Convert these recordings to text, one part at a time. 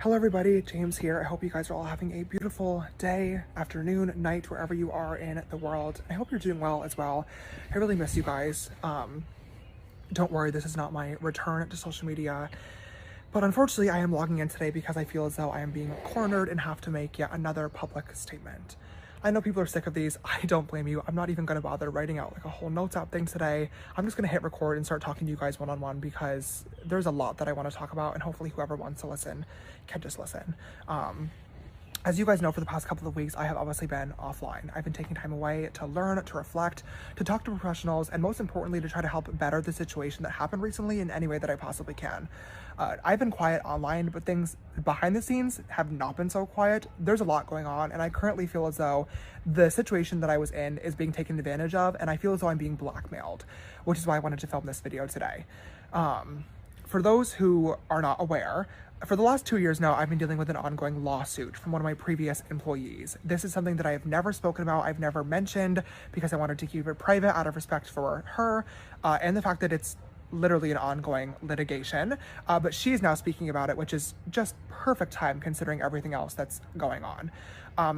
Hello everybody, James here. I hope you guys are all having a beautiful day, afternoon, night, wherever you are in the world. I hope you're doing well as well. I really miss you guys. Don't worry, this is not my return to social media. But unfortunately, I am logging in today because I feel as though I am being cornered and have to make yet another public statement. I know people are sick of these. I don't blame you. I'm not even going to bother writing out like a whole notes app thing today. I'm just going to hit record and start talking to you guys one-on-one because there's a lot that I want to talk about, and hopefully whoever wants to listen can just listen. As you guys know, for the past couple of weeks, I have obviously been offline. I've been taking time away to learn, to reflect, to talk to professionals, and most importantly, to try to help better the situation that happened recently in any way that I possibly can. I've been quiet online, but things behind the scenes have not been so quiet. There's a lot going on, and I currently feel as though the situation that I was in is being taken advantage of, and I feel as though I'm being blackmailed, which is why I wanted to film this video today. For those who are not aware, for the last 2 years now, I've been dealing with an ongoing lawsuit from one of my previous employees. This is something that I have never spoken about, I've never mentioned, because I wanted to keep it private out of respect for her, and the fact that it's literally an ongoing litigation, but she's now speaking about it, which is just perfect time considering everything else that's going on.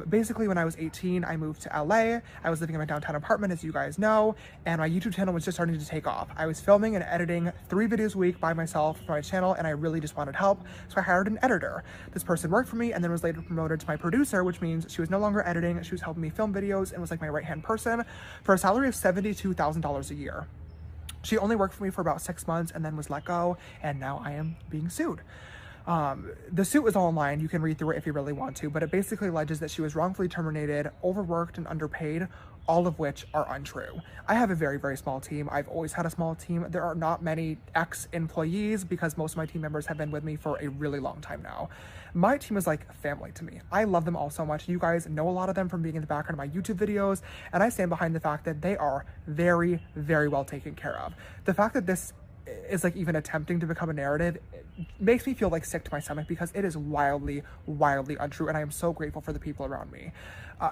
Basically, when I was 18, I moved to LA. I was living in my downtown apartment, as you guys know, and my YouTube channel was just starting to take off. I was filming and editing 3 videos a week by myself for my channel, and I really just wanted help, so I hired an editor. This person worked for me and then was later promoted to my producer, which means she was no longer editing, she was helping me film videos and was like my right-hand person for a salary of $72,000 a year. She only worked for me for about 6 months and then was let go, and now I am being sued. The suit is all online. You can read through it if you really want to, but it basically alleges that she was wrongfully terminated, overworked, and underpaid, all of which are untrue. I have a very, very small team. I've always had a small team. There are not many ex-employees because most of my team members have been with me for a really long time now. My team is like family to me. I love them all so much. You guys know a lot of them from being in the background of my YouTube videos, and I stand behind the fact that they are very, very well taken care of. The fact that this is like even attempting to become a narrative, it makes me feel like sick to my stomach because it is wildly, wildly untrue, and I am so grateful for the people around me.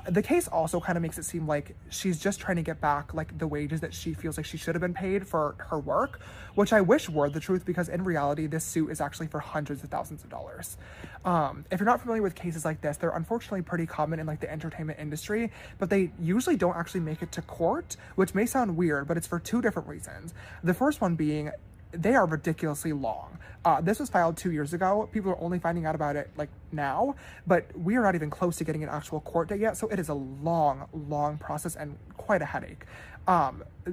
The case also kind of makes it seem like she's just trying to get back like the wages that she feels like she should have been paid for her work, which I wish were the truth, because in reality, this suit is actually for hundreds of thousands of dollars. If you're not familiar with cases like this, they're unfortunately pretty common in like the entertainment industry, but they usually don't actually make it to court, which may sound weird, but it's for 2 different reasons. The first one being, they are ridiculously long. This was filed 2 years ago. People are only finding out about it like now, but we are not even close to getting an actual court date yet. So it is a long, long process and quite a headache.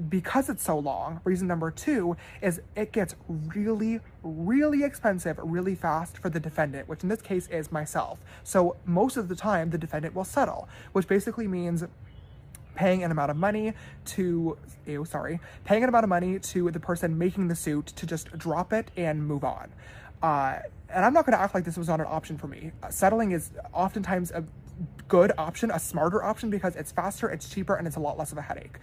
Because it's so long, reason number 2 is it gets really, really expensive really fast for the defendant, which in this case is myself. So most of the time the defendant will settle, which basically means paying an amount of money to the person making the suit to just drop it and move on. And I'm not going to act like this was not an option for me. Settling is oftentimes a good option, a smarter option, because it's faster, it's cheaper, and it's a lot less of a headache.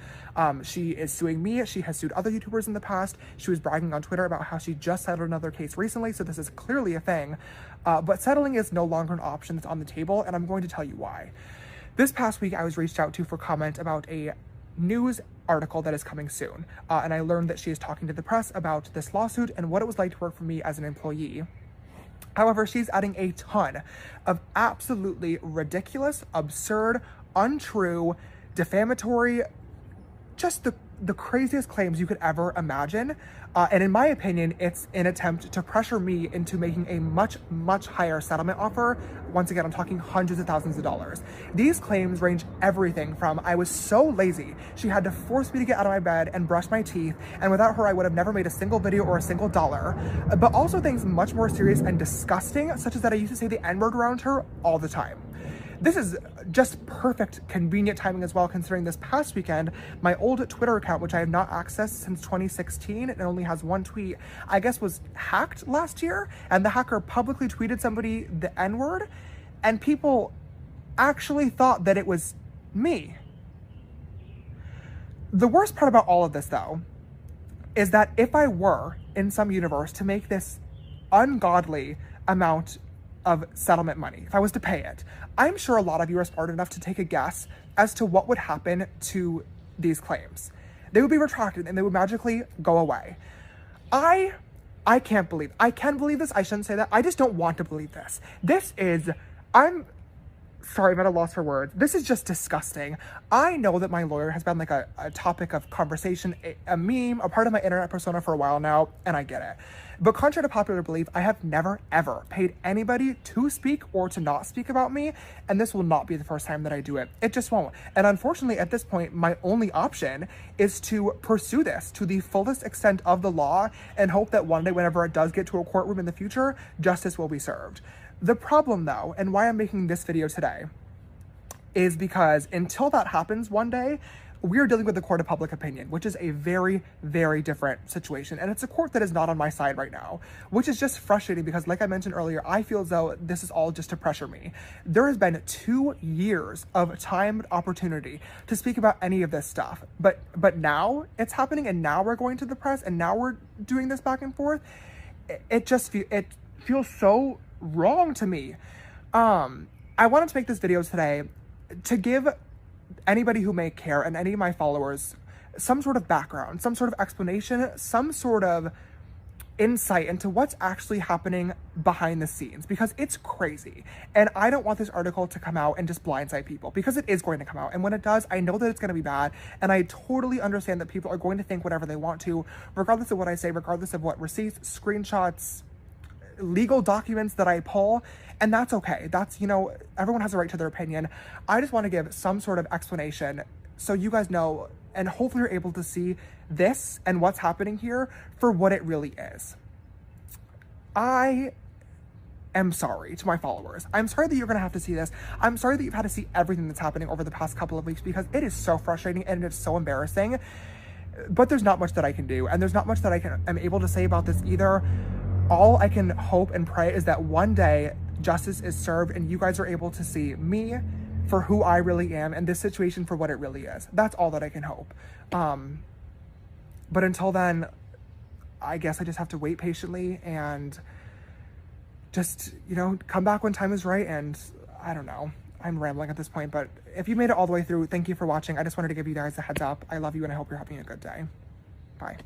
She is suing me. She has sued other YouTubers in the past. She was bragging on Twitter about how she just settled another case recently, so this is clearly a thing. But settling is no longer an option that's on the table, and I'm going to tell you why. This past week, I was reached out to for comment about a news article that is coming soon, and I learned that she is talking to the press about this lawsuit and what it was like to work for me as an employee. However, she's adding a ton of absolutely ridiculous, absurd, untrue, defamatory, just the craziest claims you could ever imagine. And in my opinion, it's an attempt to pressure me into making a much, much higher settlement offer. Once again, I'm talking hundreds of thousands of dollars. These claims range everything from, I was so lazy, she had to force me to get out of my bed and brush my teeth, and without her, I would have never made a single video or a single dollar. But also things much more serious and disgusting, such as that I used to say the N-word around her all the time. This is just perfect, convenient timing as well, considering this past weekend, my old Twitter account, which I have not accessed since 2016, and only has 1 tweet, I guess was hacked last year, and the hacker publicly tweeted somebody the N-word, and people actually thought that it was me. The worst part about all of this, though, is that if I were, in some universe, to make this ungodly amount of settlement money, if I was to pay it, I'm sure a lot of you are smart enough to take a guess as to what would happen to these claims. They would be retracted and they would magically go away. I I can believe this. I shouldn't say that. I just don't want to believe this. I'm sorry, I'm at a loss for words. This is just disgusting. I know that my lawyer has been like a topic of conversation, a meme, a part of my internet persona for a while now, and I get it. But contrary to popular belief, I have never, ever paid anybody to speak or to not speak about me, and this will not be the first time that I do it. It just won't. And unfortunately, at this point, my only option is to pursue this to the fullest extent of the law and hope that one day, whenever it does get to a courtroom in the future, justice will be served. The problem, though, and why I'm making this video today, is because until that happens one day, we're dealing with the court of public opinion, which is a very, very different situation. And it's a court that is not on my side right now, which is just frustrating because, like I mentioned earlier, I feel as though this is all just to pressure me. There has been 2 years of timed opportunity to speak about any of this stuff. But now it's happening, and now we're going to the press, and now we're doing this back and forth. It feels so wrong to me. I wanted to make this video today to give anybody who may care and any of my followers some sort of background, some sort of explanation, some sort of insight into what's actually happening behind the scenes, because it's crazy. And I don't want this article to come out and just blindside people, because it is going to come out. And when it does, I know that it's going to be bad. And I totally understand that people are going to think whatever they want to, regardless of what I say, regardless of what receipts, screenshots, legal documents that I pull. And that's okay. That's, you know, everyone has a right to their opinion. I just want to give some sort of explanation so you guys know, and hopefully you're able to see this and what's happening here for what it really is. I am sorry to my followers. I'm sorry that you're going to have to see this. I'm sorry that you've had to see everything that's happening over the past couple of weeks, because it is so frustrating and it's so embarrassing. But there's not much that I can do, and there's not much that I'm able to say about this either. All I can hope and pray is that one day justice is served and you guys are able to see me for who I really am and this situation for what it really is. That's all that I can hope. But until then, I guess I just have to wait patiently and just, you know, come back when time is right. And I don't know, I'm rambling at this point, but if you made it all the way through, thank you for watching. I just wanted to give you guys a heads up. I love you and I hope you're having a good day. Bye.